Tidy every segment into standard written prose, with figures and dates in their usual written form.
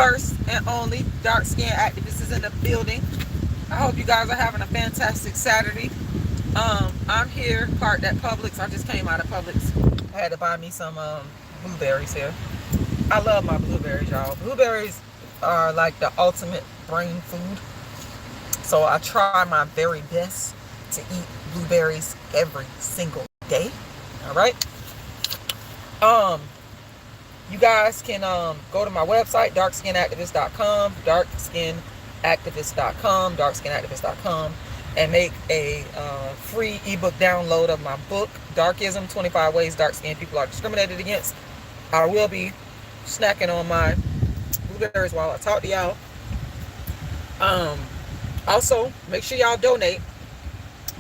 first and only dark skin activist is in the building. I hope you guys are having a fantastic Saturday. I'm here parked at Publix. I just came out of Publix. I had to buy me some blueberries here. I love my blueberries, y'all. Blueberries are like the ultimate brain food. So I try my very best to eat blueberries every single day. All right. You guys can go to my website, darkskinactivist.com, darkskinactivist.com, and make a free ebook download of my book, Darkism, 25 Ways Dark Skinned People Are Discriminated Against. I will be snacking on my blueberries while I talk to y'all. Also, make sure y'all donate.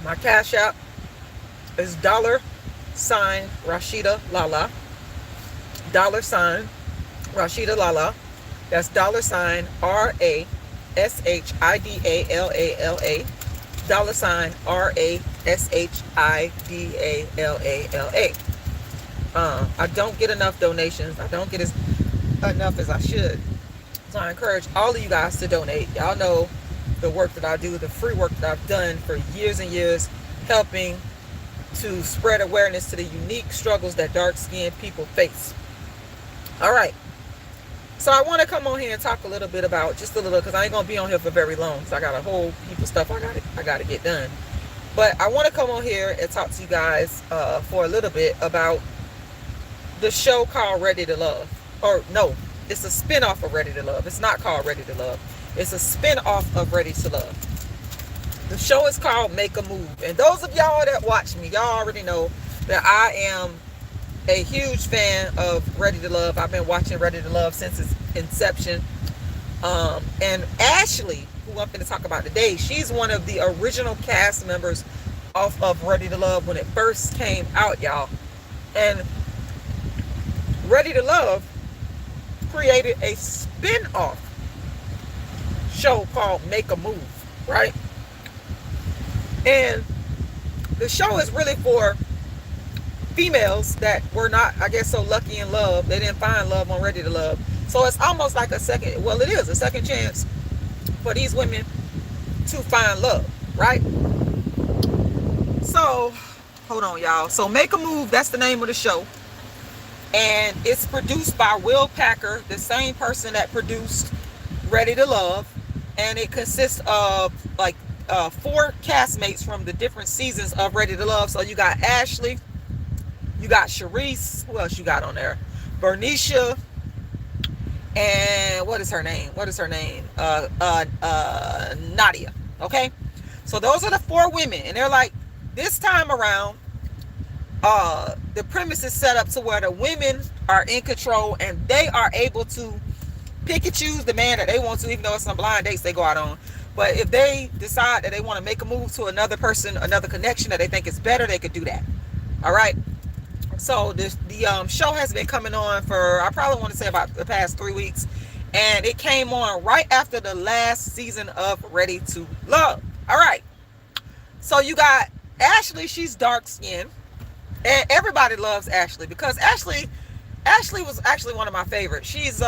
My Cash App is $Rashida Lala. That's $RASHIDALALA. $RASHIDALALA. I don't get enough donations. I don't get enough as I should. So I encourage all of you guys to donate. Y'all know the work that I do, the free work that I've done for years and years, helping to spread awareness to the unique struggles that dark-skinned people face. All right. So I want to come on here and talk a little bit about, just a little, because I ain't going to be on here for very long, because I got a whole heap of stuff I got to get done. But I want to come on here and talk to you guys for a little bit about the show called Ready to Love. Or no, it's a spin-off of Ready to Love. It's not called Ready to Love. It's a spin-off of Ready to Love. The show is called Make a Move. And those of y'all that watch me, y'all already know that I am a huge fan of Ready to Love. I've been watching Ready to Love since its inception. And Ashley, who I'm going to talk about today, she's one of the original cast members of Ready to Love when it first came out, y'all. And Ready to Love created a spin-off show called Make a Move, right? And the show is really for females that were not, I guess, so lucky in love. They didn't find love on Ready to Love. So it's almost like a second, well, it is a second chance for these women to find love, right? So, hold on, y'all. So Make a Move, that's the name of the show. And it's produced by Will Packer, the same person that produced Ready to Love. And it consists of like 4 castmates from the different seasons of Ready to Love. So you got Ashley, you got Sharice, who else you got on there? Bernicia, and what is her name? Nadia. Okay, so those are the 4 women, and they're like, this time around, the premise is set up to where the women are in control and they are able to pick and choose the man that they want to, even though it's some blind dates they go out on. But if they decide that they want to make a move to another person, another connection that they think is better, they could do that. All right. So the show has been coming on for, I probably want to say, about the past 3 weeks. And it came on right after the last season of Ready to Love. All right. So you got Ashley. She's dark skinned. And everybody loves Ashley because Ashley was actually one of my favorites. She has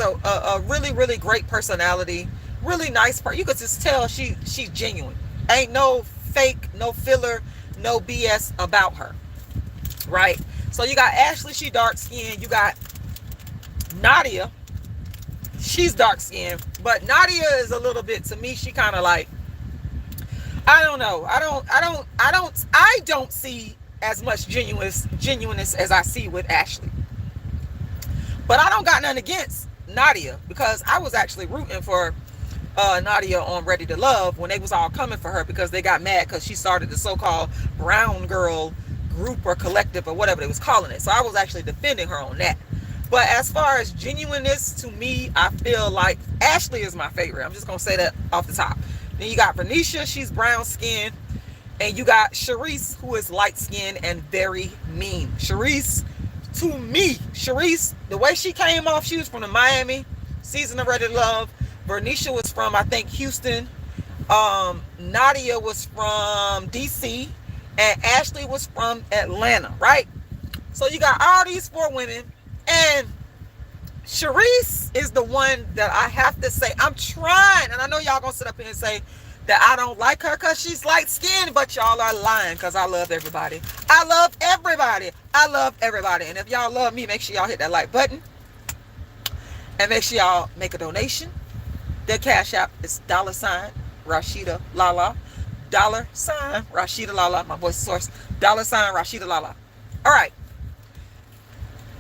a really, really great personality. Really nice person. You could just tell she's genuine. Ain't no fake, no filler, no BS about her. Right? So you got Ashley, she dark skinned. You got Nadia, she's dark skinned. But Nadia is a little bit, to me, she kind of like, I don't know. I don't see as much genuineness as I see with Ashley. But I don't got nothing against Nadia because I was actually rooting for Nadia on Ready to Love when they was all coming for her because they got mad because she started the so-called brown girl group or collective or whatever they was calling it. So I was actually defending her on that. But as far as genuineness, to me, I feel like Ashley is my favorite. I'm just going to say that off the top. Then you got Bernicia, she's brown skinned. And you got Sharice, who is light skinned and very mean. Sharice, to me, the way she came off, she was from the Miami season of Ready to Love. Bernicia was from, I think, Houston. Nadia was from DC. And Ashley was from Atlanta, right? So you got all these 4 women. And Sharice is the one that I have to say, I'm trying, and I know y'all gonna sit up here and say that I don't like her because she's light skinned, but y'all are lying because I love everybody. I love everybody. I love everybody. And if y'all love me, make sure y'all hit that like button. And make sure y'all make a donation. Their cash app is $ Rashida Lala. $ Rashida Lala. My voice source. $ Rashida Lala. All right.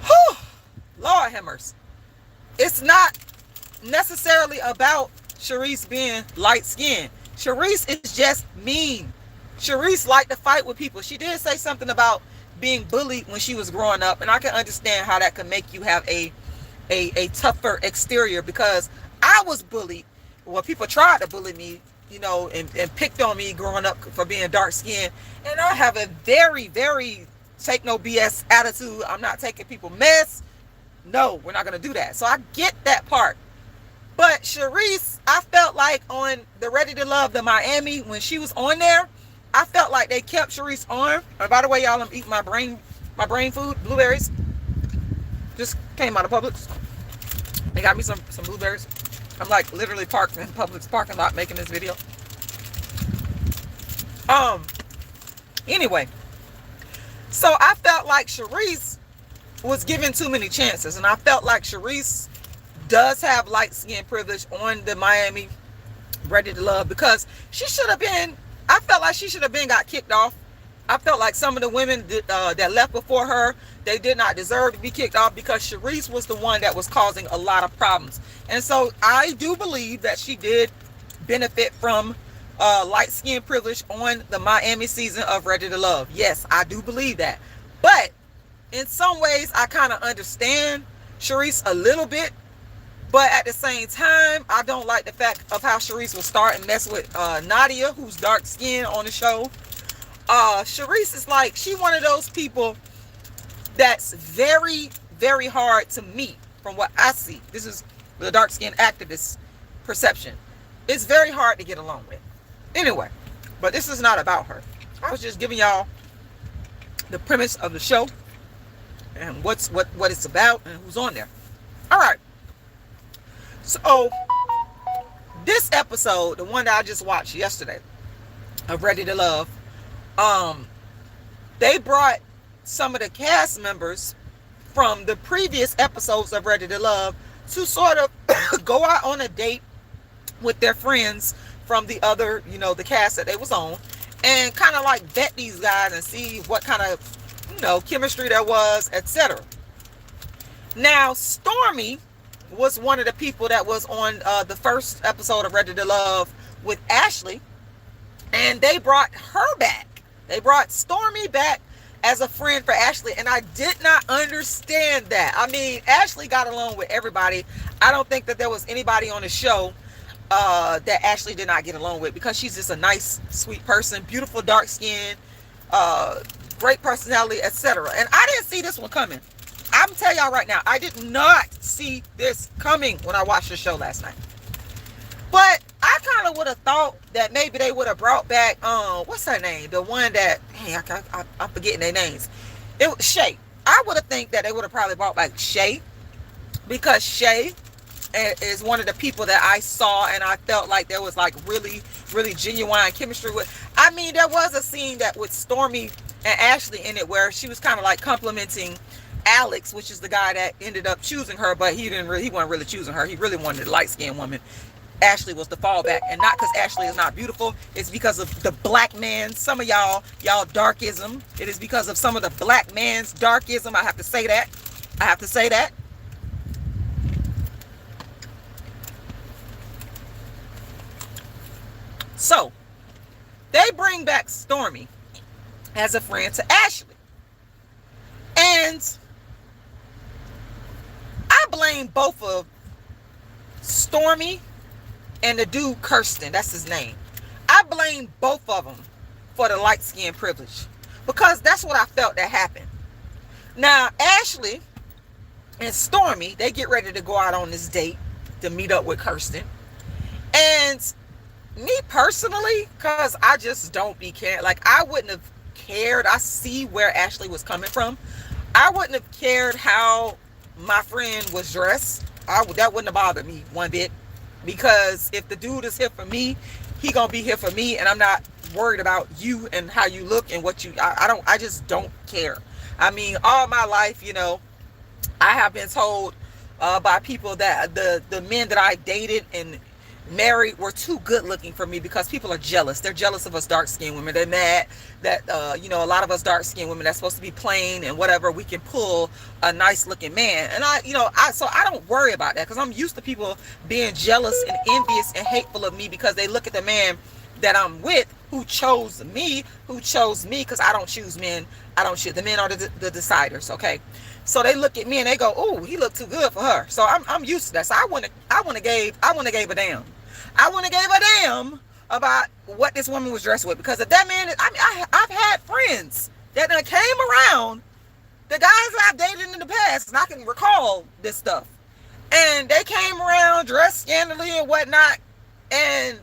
Whew. Lord have mercy. It's not necessarily about Sharice being light skinned. Sharice is just mean. Sharice liked to fight with people. She did say something about being bullied when she was growing up, and I can understand how that can make you have a tougher exterior, because I was bullied. Well, people tried to bully me, you know, and picked on me growing up for being dark skinned. And I have a very, very take no BS attitude. I'm not taking people mess. No, we're not going to do that. So I get that part. But Sharice, I felt like on the Ready to Love, the Miami, when she was on there, I felt like they kept Sharice on. And by the way, y'all, I'm eating my brain food, blueberries. Just came out of Publix. They got me some blueberries. I'm like literally parked in Publix parking lot making this video. Anyway, so I felt like Sharice was given too many chances, and I felt like Sharice does have light skin privilege on the Miami Ready to Love, because she should have been, I felt like she should have been got kicked off. I felt like some of the women that left before her, they did not deserve to be kicked off, because Sharice was the one that was causing a lot of problems. And so I do believe that she did benefit from light skin privilege on the Miami season of Ready to Love. Yes, I do believe that. But in some ways, I kind of understand Sharice a little bit. But at the same time, I don't like the fact of how Sharice will start and mess with Nadia, who's dark skinned on the show. Sharice is like, she one of those people that's very, very hard to meet from what I see. This is the dark skinned activist perception. It's very hard to get along with. Anyway, but this is not about her. I was just giving y'all the premise of the show and what it's about and who's on there. All right. So this episode, the one that I just watched yesterday of Ready to Love, they brought some of the cast members from the previous episodes of Ready to Love to sort of go out on a date with their friends from the other, you know, the cast that they was on, and kind of like vet these guys and see what kind of, you know, chemistry there was, etc. Now, Stormy was one of the people that was on the first episode of Ready to Love with Ashley, and they brought her back. They brought Stormy back as a friend for Ashley, and I did not understand that. I mean, Ashley got along with everybody. I don't think that there was anybody on the show that Ashley did not get along with, because she's just a nice, sweet person, beautiful dark skin, great personality, etc. And I didn't see this one coming. I'm telling y'all right now, I did not see this coming when I watched the show last night. But I kind of would have thought that maybe they would have brought back, what's her name? The one that, hey, I'm forgetting their names. It was Shay. I would have think that they would have probably brought back Shay, because Shay is one of the people that I saw and I felt like there was like really, really genuine chemistry with. I mean, there was a scene that with Stormy and Ashley in it where she was kind of like complimenting Alex, which is the guy that ended up choosing her, but he wasn't really choosing her. He really wanted a light-skinned woman. Ashley was the fallback, and not because Ashley is not beautiful. It's because of the black man. Some of y'all darkism. It is because of some of the black man's darkism. I have to say that. I have to say that. So they bring back Stormy as a friend to Ashley, and I blame both of Stormy and the dude Kirsten, that's his name. I blame both of them for the light skin privilege, because that's what I felt that happened. Now, Ashley and Stormy, they get ready to go out on this date to meet up with Kirsten. And me personally, because I just don't be caring, like I wouldn't have cared. I see where Ashley was coming from. I wouldn't have cared how my friend was dressed, that wouldn't have bothered me one bit, because if the dude is here for me, he gonna be here for me, and I'm not worried about you and how you look and what you. I just don't care. I mean, all my life, I have been told by people that the men that I dated and married were too good looking for me, because people are jealous. They're jealous of us dark skinned women. They're mad that a lot of us dark skinned women that's supposed to be plain and whatever, we can pull a nice looking man. And I don't worry about that, because I'm used to people being jealous and envious and hateful of me because they look at the man that I'm with who chose me, because I don't choose men. I don't choose. The men are the deciders, okay? So they look at me and they go, "Oh, he looked too good for her." So I'm used to that. So I wouldn't have gave a damn. I wouldn't have gave a damn about what this woman was dressed with, because if that man, I've had friends that came around, the guys I've dated in the past, and I can recall this stuff, and they came around dressed scantily and whatnot, and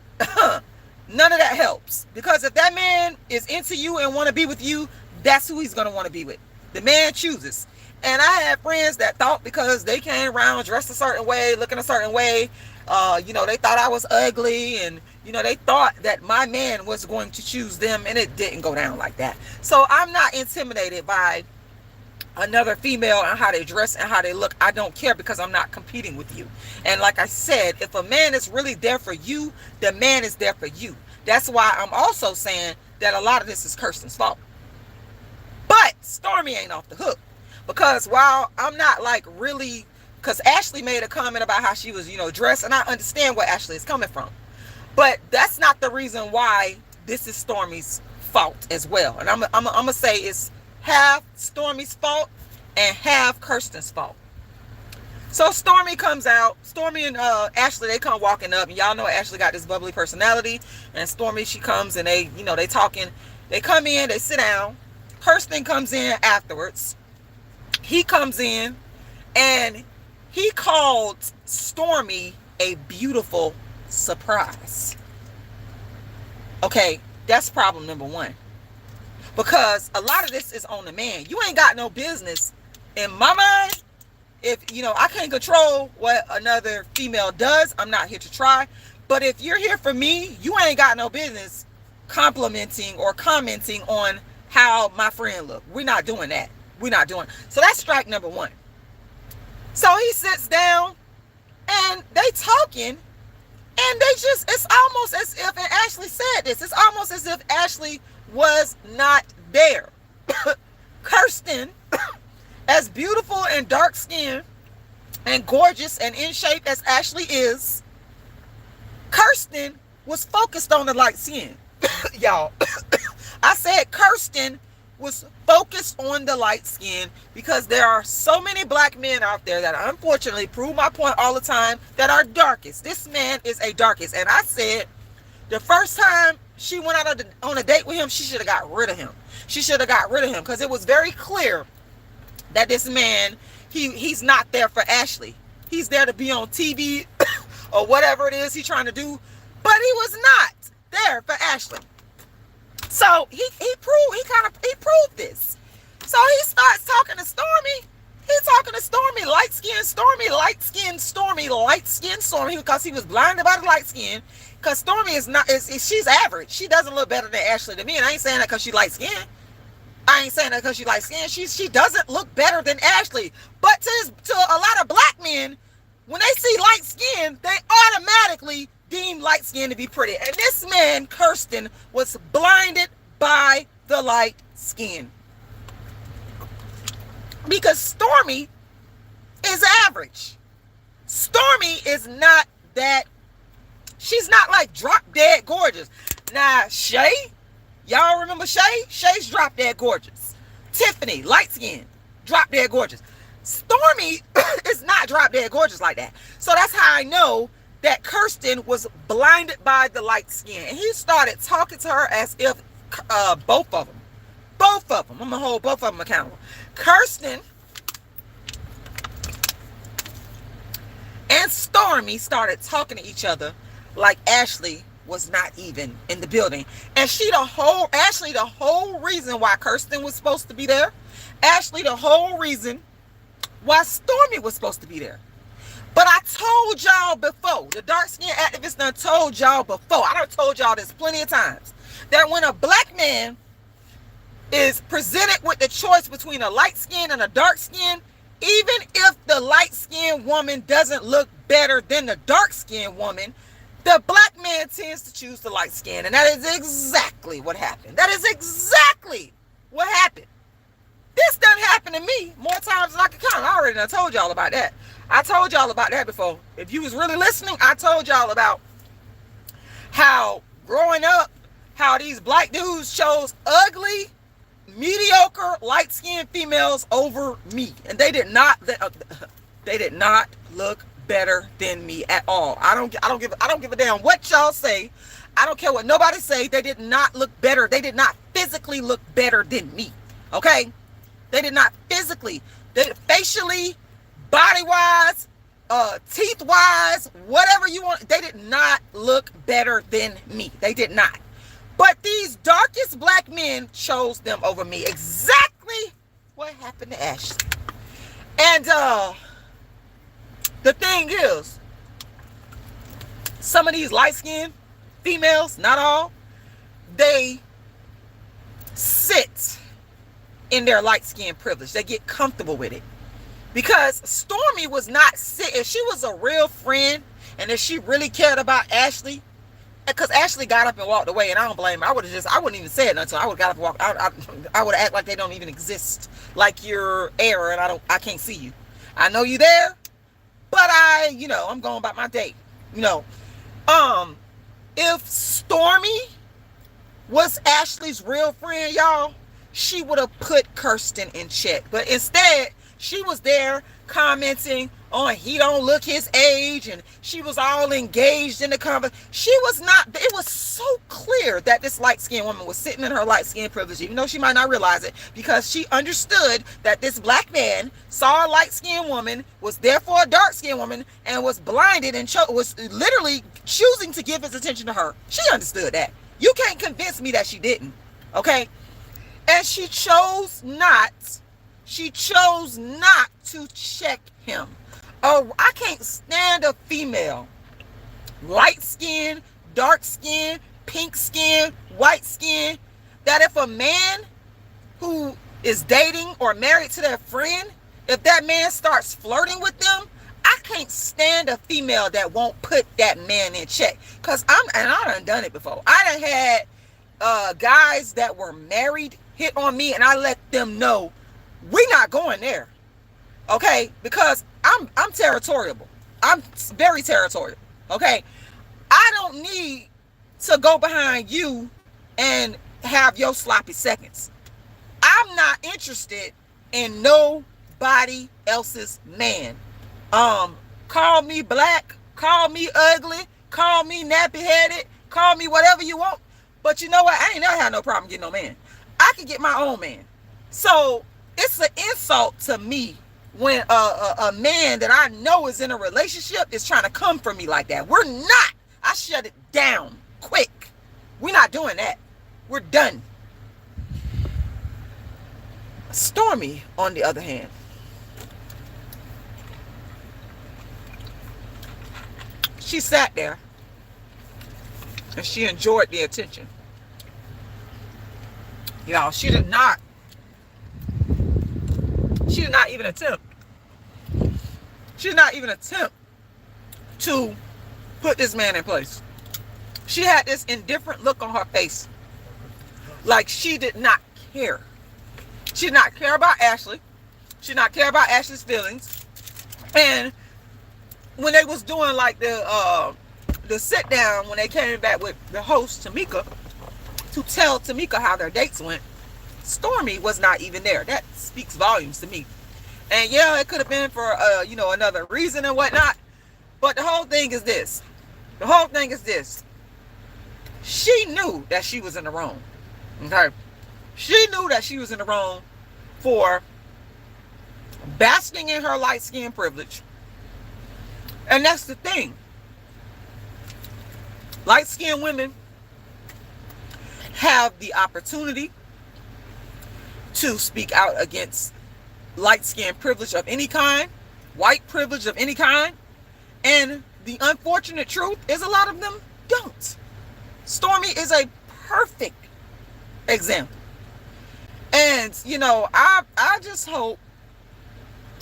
none of that helps, because if that man is into you and want to be with you, that's who he's going to want to be with. The man chooses. And I had friends that thought because they came around dressed a certain way, looking a certain way, they thought I was ugly, and they thought that my man was going to choose them, and it didn't go down like that. So I'm not intimidated by another female and how they dress and how they look. I don't care, because I'm not competing with you. And like I said, if a man is really there for you, the man is there for you. That's why I'm also saying that a lot of this is Kirsten's fault. But Stormy ain't off the hook, because while I'm not really, because Ashley made a comment about how she was, dressed, and I understand where Ashley is coming from, but that's not the reason why this is Stormy's fault as well. And I'm gonna say it's half Stormy's fault and half Kirsten's fault. So Stormy comes out. Stormy and Ashley, they come walking up, and y'all know Ashley got this bubbly personality, and Stormy, she comes and they talking. They come in, they sit down. Kirsten comes in afterwards. He comes in and he called Stormy a beautiful surprise. Okay, that's problem number one. Because a lot of this is on the man. You ain't got no business, in my mind, if, I can't control what another female does. I'm not here to try. But if you're here for me, you ain't got no business complimenting or commenting on how my friend look. We're not doing that. We're not doing. So that's strike number one. So he sits down and they talking, and they just, it's almost as if, and Ashley said this, it's almost as if Ashley was not there. Kirsten, as beautiful and dark skinned and gorgeous and in shape as Ashley is, Kirsten was focused on the light skin. Y'all, I said Kirsten was focused on the light skin, because there are so many black men out there that unfortunately prove my point all the time that are darkest. This man is a darkest, and I said the first time she went out on a date with him, she should have got rid of him. She should have got rid of him, because it was very clear that this man, he's not there for Ashley. He's there to be on TV or whatever it is he's trying to do, but he was not there for Ashley. So he proved this. So he starts talking to Stormy. He's talking to Stormy, light-skinned Stormy, light-skinned Stormy, light-skinned Stormy, because he was blinded by the light skin. Because Stormy she's average. She doesn't look better than Ashley to me, and I ain't saying that because she light-skinned. I ain't saying that because she light-skinned. She doesn't look better than Ashley. But to a lot of black men, when they see light skin, they automatically deem light skin to be pretty. And this man, Kirsten, was blinded by the light skin. Because Stormy is average. Stormy is not that, she's not like drop dead gorgeous. Now, Shay, y'all remember Shay? Shay's drop dead gorgeous. Tiffany, light skin, drop dead gorgeous. Stormy is not drop dead gorgeous like that. So that's how I know that Kirsten was blinded by the light skin. And he started talking to her as if both of them, I'm gonna hold both of them accountable. Kirsten and Stormy started talking to each other like Ashley was not even in the building. And Ashley, the whole reason why Kirsten was supposed to be there, Ashley, the whole reason why Stormy was supposed to be there. But I told y'all before, the dark-skinned activist done told y'all before, I done told y'all this plenty of times, that when a black man is presented with the choice between a light skin and a dark skin, even if the light skinned woman doesn't look better than the dark skinned woman, the black man tends to choose the light skin. And that is exactly what happened. That is exactly what happened. This done happened to me more times than I can count. I already done told y'all about that. I told y'all about that before. If you was really listening, I told y'all about how growing up, how these black dudes chose ugly, mediocre, light-skinned females over me, and they did not look better than me at all. I don't give a damn what y'all say. I don't care what nobody say. They did not look better. They did not physically look better than me. Okay, they did not physically. They facially, body-wise, teeth-wise, whatever you want. They did not look better than me. They did not. But these darkest black men chose them over me. Exactly what happened to Ashley. And the thing is, some of these light-skinned females, not all, they sit in their light-skinned privilege. They get comfortable with it. Because Stormy was not sitting. If she was a real friend, and if she really cared about Ashley, because Ashley got up and walked away, and I don't blame her. I wouldn't even say it until I would got up and walk. I would act like they don't even exist, like you're air, and I can't see you. I know you there, but I'm going about my day. If Stormy was Ashley's real friend, y'all, she would have put Kirsten in check. But instead, she was there commenting on he don't look his age, and she was all engaged in the conversation. She was not. It was so clear that this light-skinned woman was sitting in her light-skinned privilege, even though she might not realize it, because she understood that this black man saw a light-skinned woman, was there for a dark-skinned woman, and was blinded and was literally choosing to give his attention to her. She understood that. You can't convince me that she didn't. Okay? And she chose not to check him. Oh, I can't stand a female, light skin, dark skin, pink skin, white skin, that if a man who is dating or married to their friend, if that man starts flirting with them, I can't stand a female that won't put that man in check. Because I done it before. I done had guys that were married hit on me, and I let them know, we're not going there. Okay? Because I'm territorial. I'm very territorial. Okay? I don't need to go behind you and have your sloppy seconds. I'm not interested in nobody else's man. Call me black, call me ugly, call me nappy-headed, call me whatever you want. But you know what? I ain't never had no problem getting no man. I can get my own man. So it's an insult to me when a man that I know is in a relationship is trying to come for me like that. We're not. I shut it down quick. We're not doing that. We're done. Stormy, on the other hand, she sat there and she enjoyed the attention. Y'all, she did not even attempt. She did not even attempt to put this man in place. She had this indifferent look on her face, like she did not care. She did not care about Ashley. She did not care about Ashley's feelings. And when they was doing like the sit down, when they came back with the host Tamika to tell Tamika how their dates went, Stormy was not even there. That speaks volumes to me. And yeah, it could have been for another reason and whatnot. But the whole thing is this. The whole thing is this. She knew that she was in the wrong. Okay? She knew that she was in the wrong for basking in her light-skinned privilege. And that's the thing. Light-skinned women have the opportunity to speak out against light skin privilege of any kind, white privilege of any kind. And the unfortunate truth is a lot of them don't. Stormy is a perfect example. And, you know, I just hope,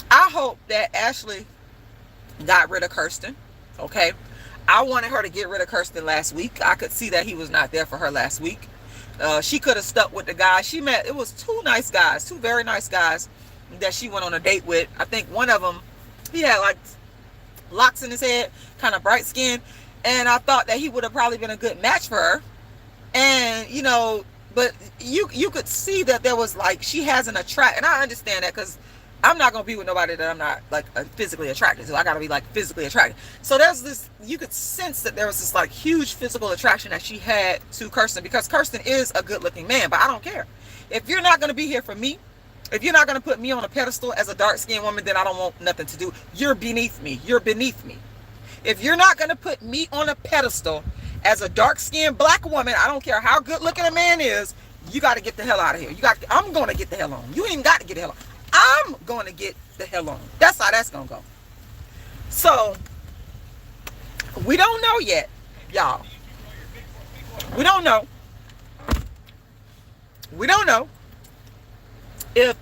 that Ashley got rid of Kirsten. Okay. I wanted her to get rid of Kirsten last week. I could see that he was not there for her last week. She could have stuck with the guy she met. It was two nice guys, two very nice guys that she went on a date with. I think one of them, he had like locks in his head, kind of bright skin. And I thought that he would have probably been a good match for her. And, you know, but you could see that there was like, she has an attract, and I understand that because I'm not going to be with nobody that I'm not like physically attracted to. I got to be like physically attracted. So there's this, you could sense that there was this like huge physical attraction that she had to Kirsten, because Kirsten is a good looking man, but I don't care. If you're not going to be here for me, if you're not going to put me on a pedestal as a dark skinned woman, then I don't want nothing to do. You're beneath me. You're beneath me. If you're not going to put me on a pedestal as a dark-skinned black woman, I don't care how good-looking a man is, you got to get the hell out of here. I'm going to get the hell on. You ain't even got to get the hell on. I'm going to get the hell on. That's how that's going to go. So, we don't know yet, y'all. We don't know. We don't know if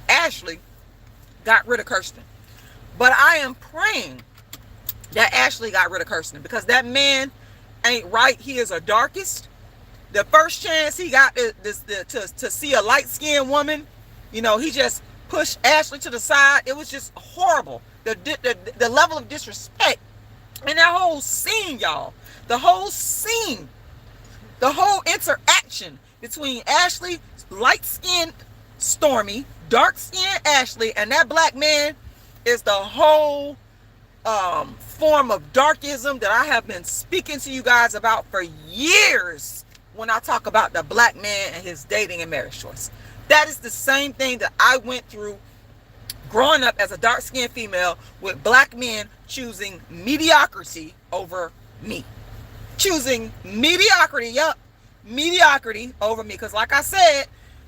Ashley got rid of Kirsten. But I am praying that Ashley got rid of Kirsten, because that man ain't right. He is a darkest. The first chance he got to see a light-skinned woman, you know, he just pushed Ashley to the side. It was just horrible. The level of disrespect in that whole scene, y'all. The whole scene, the whole interaction between Ashley, light-skinned Stormy, dark-skinned Ashley, and that black man is the whole form of darkism that I have been speaking to you guys about for years when I talk about the black man and his dating and marriage choice. That is the same thing that I went through growing up as a dark-skinned female, with black men choosing mediocrity over me. Choosing mediocrity, mediocrity over me. Because like I said,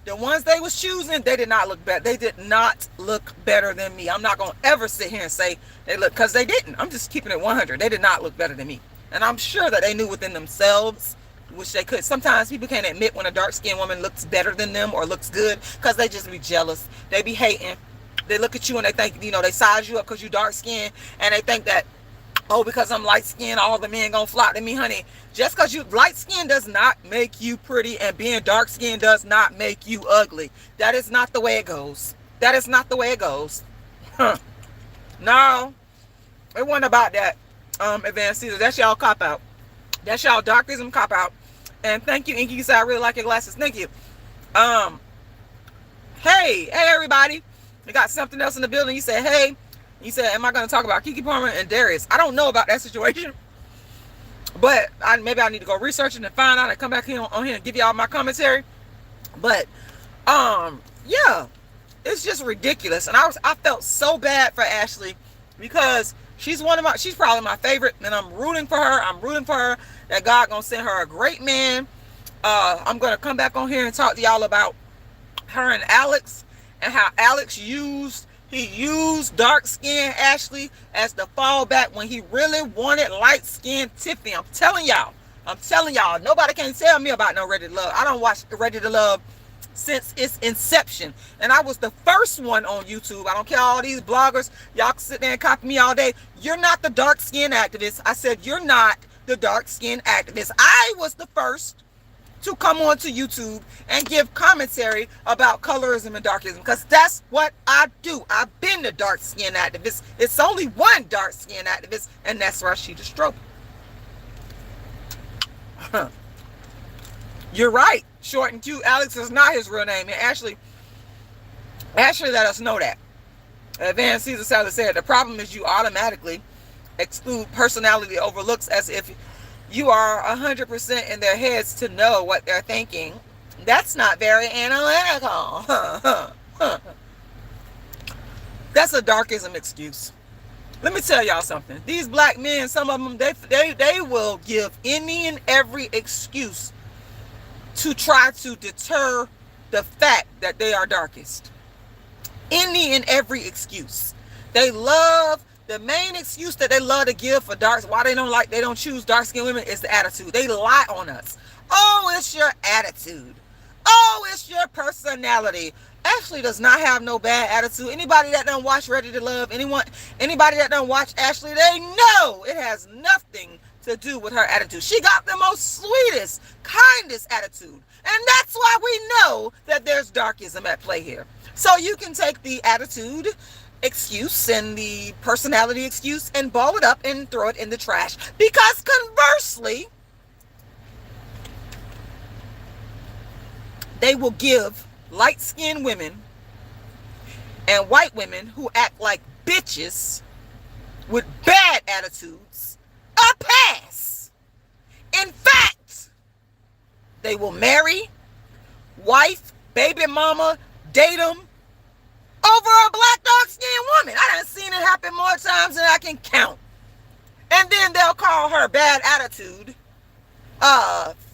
the ones they was choosing, they did not look better. They did not look better than me. I'm not going to ever sit here and say they look, because they didn't. I'm just keeping it 100. They did not look better than me. And I'm sure that they knew within themselves, which they could. Sometimes people can't admit when a dark-skinned woman looks better than them or looks good, because they just be jealous. They be hating. They look at you and they think, you know, they size you up because you dark-skinned, and they think that, oh, because I'm light-skinned, all the men gonna flock to me. Honey, just because you light-skinned does not make you pretty, and being dark-skinned does not make you ugly. That is not the way it goes. That is not the way it goes. No, it wasn't about that. Advanced Caesar, that's y'all cop out. That's y'all darkism cop out. And thank you, Inky. You said I really like your glasses. Thank you. Hey everybody. We got something else in the building. You said, hey. You said, am I going to talk about Keke Palmer and Darius? I don't know about that situation, but maybe I need to go research it and find out and come back here on here and give y'all my commentary. But yeah, it's just ridiculous. And I felt so bad for Ashley, because she's probably my favorite, and I'm rooting for her. I'm rooting for her that God gonna send her a great man. I'm gonna come back on here and talk to y'all about her and Alex, and how Alex used dark-skinned Ashley as the fallback when he really wanted light-skinned Tiffany. I'm telling y'all, nobody can tell me about no Ready to Love. I don't watch Ready to Love since its inception, and I was the first one on YouTube. I don't care all these bloggers, y'all can sit there and copy me all day. You're not the dark-skinned activist. I said you're not the dark-skinned activist. I was the first to come onto YouTube and give commentary about colorism and darkism, because that's what I do. I've been the dark-skinned activist. It's only one dark-skinned activist, and that's Rashida Strober. You're right. Short and cute. Alex is not his real name. And Ashley let us know that. Advanced Caesar Salad said, the problem is you automatically exclude personality over looks, as if you are 100% in their heads to know what they're thinking. That's not very analytical. That's a darkism excuse. Let me tell y'all something. These black men, some of them, they will give any and every excuse to try to deter the fact that they are darkest. any and every excuse. They love, the main excuse that they love to give for dark, why they don't choose dark skinned women is the attitude. They lie on us. Oh, it's your attitude. Oh, it's your personality. Ashley does not have no bad attitude. Anybody that don't watch Ready to Love, anybody that don't watch Ashley, they know it has nothing to do with her attitude. She got the most sweetest, kindest attitude. And that's why we know that there's darkism at play here. So you can take the attitude excuse and the personality excuse and ball it up and throw it in the trash. Because conversely, they will give light-skinned women and white women who act like bitches with bad attitudes a pass. In fact, they will marry, wife, baby mama, date them over a black dark-skinned woman. I done seen it happen more times than I can count. And then they'll call her bad attitude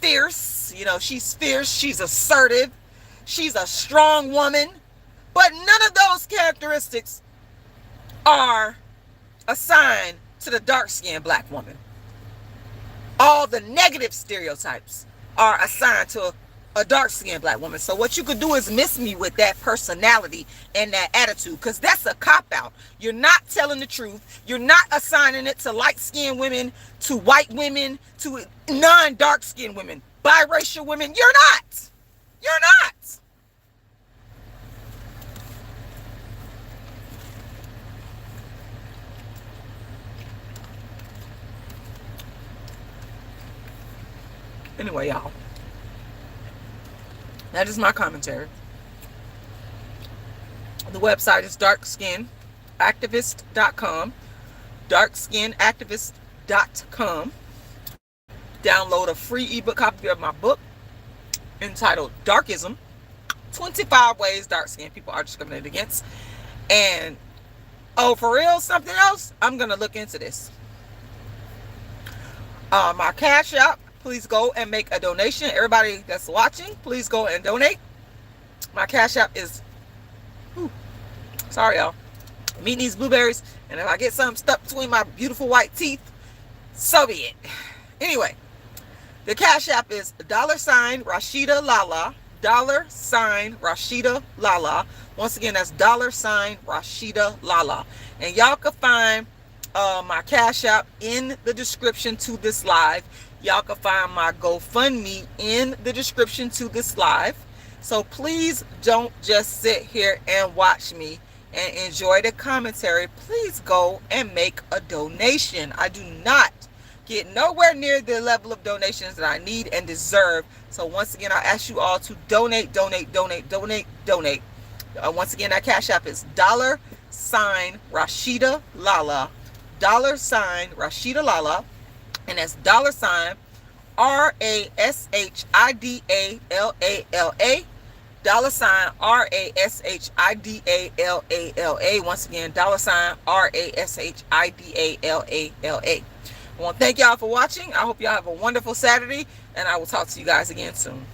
fierce. You know, she's fierce, she's assertive, she's a strong woman. But none of those characteristics are assigned to the dark-skinned black woman. All the negative stereotypes are assigned to a dark-skinned black woman. So what you could do is miss me with that personality and that attitude, because that's a cop-out. You're not telling the truth. You're not assigning it to light-skinned women, to white women, to non-dark-skinned women, biracial women. You're not. You're not. Anyway, y'all, that is my commentary. The website is darkskinactivist.com. darkskinactivist.com. Download a free ebook copy of my book entitled Darkism: 25 Ways Dark Skinned People Are Discriminated Against. And oh, for real, something else, I'm going to look into this. My Cash App, please go and make a donation. Everybody that's watching, please go and donate. My Cash App is, sorry y'all, I'm eating these blueberries, and if I get something stuck between my beautiful white teeth, so be it. Anyway, the Cash App is $RASHIDA'Lala, $RASHIDA'Lala. Once again, that's $RASHIDA'Lala. And y'all can find my Cash App in the description to this live. Y'all can find my GoFundMe in the description to this live. So please don't just sit here and watch me and enjoy the commentary. Please go and make a donation. I do not get nowhere near the level of donations that I need and deserve. So once again, I ask you all to donate. Once again, that Cash App is $RASHIDA'Lala, $RASHIDA'Lala, and that's $RASHIDALALA, $RASHIDALALA. Once again, $RASHIDALALA. I want to thank y'all for watching. I hope y'all have a wonderful Saturday, and I will talk to you guys again soon.